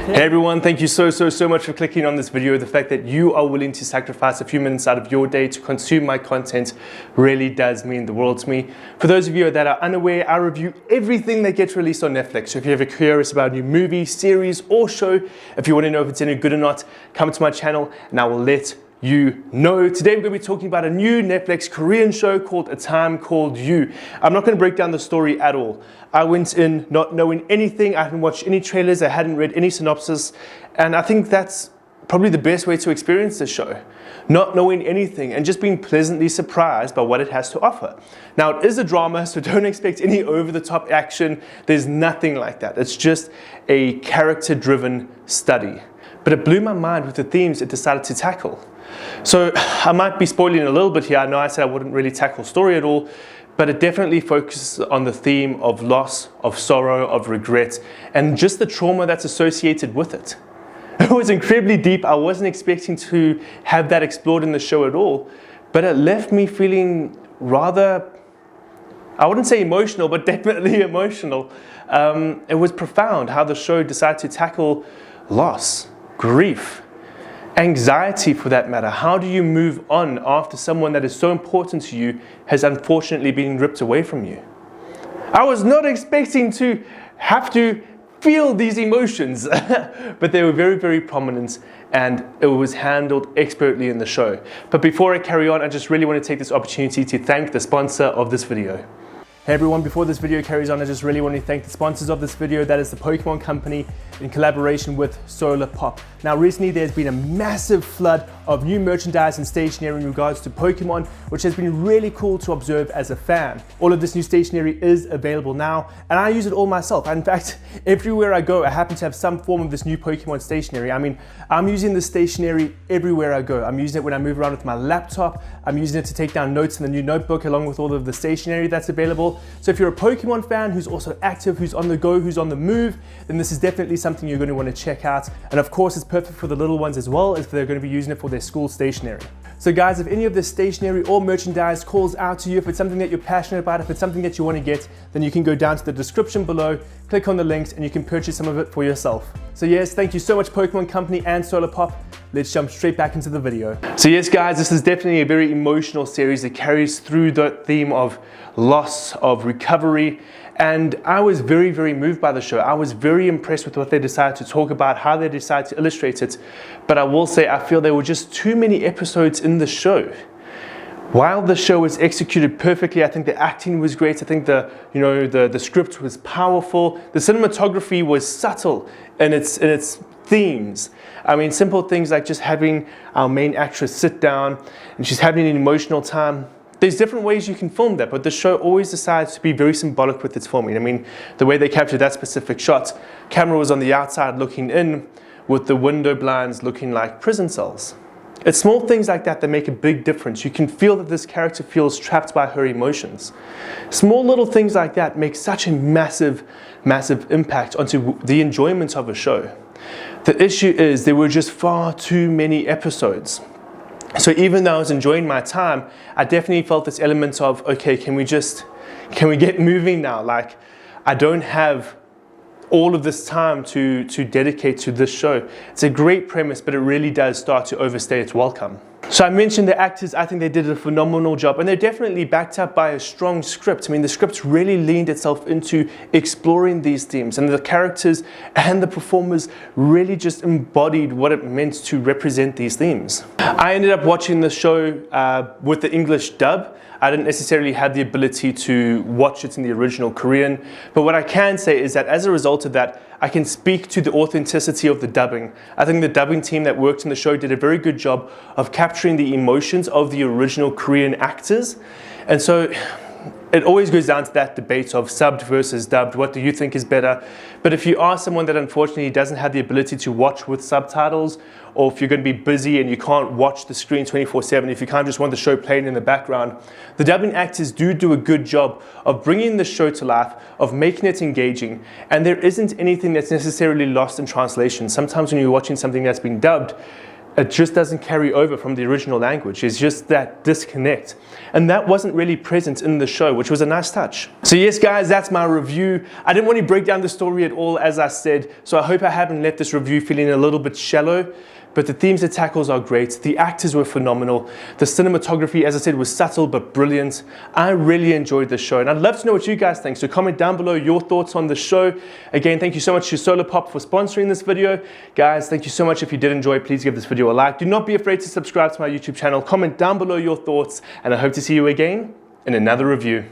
Hey everyone, thank you so much for clicking on this video. The fact that you are willing to sacrifice a few minutes out of your day to consume my content really does mean the world to me. For those of you that are unaware, I review everything that gets released on Netflix. So if you're ever curious about a new movie, series, or show, if you want to know if it's any good or not, come to my channel and I will let you know. Today we're going to be talking about a new Netflix Korean show called A Time Called You. I'm not going to break down the story at all. I went in not knowing anything. I hadn't watched any trailers. I hadn't read any synopsis. And I think that's probably the best way to experience this show. Not knowing anything and just being pleasantly surprised by what it has to offer. Now it is a drama, so don't expect any over-the-top action. There's nothing like that. It's just a character-driven study. But it blew my mind with the themes it decided to tackle. So I might be spoiling a little bit here. I know I said I wouldn't really tackle story at all, but it definitely focuses on the theme of loss, of sorrow, of regret, and just the trauma that's associated with it. It was incredibly deep. I wasn't expecting to have that explored in the show at all, but it left me feeling rather, I wouldn't say emotional, but definitely emotional. It was profound how the show decided to tackle loss, grief, anxiety for that matter. How do you move on after someone that is so important to you has unfortunately been ripped away from you? I was not expecting to have to feel these emotions, but they were very prominent and it was handled expertly in the show. But before I carry on, I just really want to take this opportunity to thank the sponsor of this video. Hey everyone, before this video carries on, I just really want to thank the sponsors of this video. That is the Pokemon Company in collaboration with Solar Pop. Now recently there's been a massive flood of new merchandise and stationery in regards to Pokemon, which has been really cool to observe as a fan. All of this new stationery is available now and I use it all myself. In fact, everywhere I go I happen to have some form of this new Pokemon stationery. I mean, I'm using this stationery everywhere I go. I'm using it when I move around with my laptop. I'm using it to take down notes in the new notebook along with all of the stationery that's available. So if you're a Pokemon fan who's also active, who's on the go, who's on the move, then this is definitely something you're going to want to check out. And of course, it's perfect for the little ones as well, as they're going to be using it for their school stationery. So guys, if any of this stationery or merchandise calls out to you, if it's something that you're passionate about, if it's something that you want to get, then you can go down to the description below, click on the links, and you can purchase some of it for yourself. So yes, thank you so much Pokemon Company and Solar Pop. Let's jump straight back into the video. So yes guys, this is definitely a very emotional series that carries through the theme of loss, of recovery, and I was very moved by the show. I was very impressed with what they decided to talk about, how they decided to illustrate it, but I will say I feel there were just too many episodes in the show. While the show was executed perfectly, I think the acting was great. I think the script was powerful. The cinematography was subtle in its themes. I mean, simple things like just having our main actress sit down and she's having an emotional time. There's different ways you can film that, but the show always decides to be very symbolic with its filming. I mean, the way they captured that specific shot, camera was on the outside looking in with the window blinds looking like prison cells. It's small things like that that make a big difference. You can feel that this character feels trapped by her emotions. Small little things like that make such a massive impact onto the enjoyment of a show. The issue is there were just far too many episodes. So even though I was enjoying my time, I definitely felt this element of, okay, can we get moving now? Like, I don't have all of this time to dedicate to this show. It's a great premise, but it really does start to overstay its welcome. So I mentioned the actors, I think they did a phenomenal job, and they're definitely backed up by a strong script. I mean, the script really leaned itself into exploring these themes, and the characters and the performers really just embodied what it meant to represent these themes. I ended up watching the show with the English dub. I didn't necessarily have the ability to watch it in the original Korean, but what I can say is that as a result of that, I can speak to the authenticity of the dubbing. I think the dubbing team that worked in the show did a very good job of capturing the emotions of the original Korean actors. And so it always goes down to that debate of subbed versus dubbed. What do you think is better? But if you are someone that unfortunately doesn't have the ability to watch with subtitles, or if you're going to be busy and you can't watch the screen 24/7, if you kind of just want the show playing in the background, the dubbing actors do a good job of bringing the show to life, of making it engaging, and there isn't anything that's necessarily lost in translation. Sometimes when you're watching something that's been dubbed, it just doesn't carry over from the original language. It's just that disconnect. And that wasn't really present in the show, which was a nice touch. So yes, guys, that's my review. I didn't want to break down the story at all, as I said, so I hope I haven't left this review feeling a little bit shallow. But the themes it tackles are great. The actors were phenomenal. The cinematography, as I said, was subtle but brilliant. I really enjoyed the show, and I'd love to know what you guys think. So comment down below your thoughts on the show. Again, thank you so much to Solarpop for sponsoring this video. Guys, thank you so much. If you did enjoy, please give this video a like. Do not be afraid to subscribe to my YouTube channel. Comment down below your thoughts, and I hope to see you again in another review.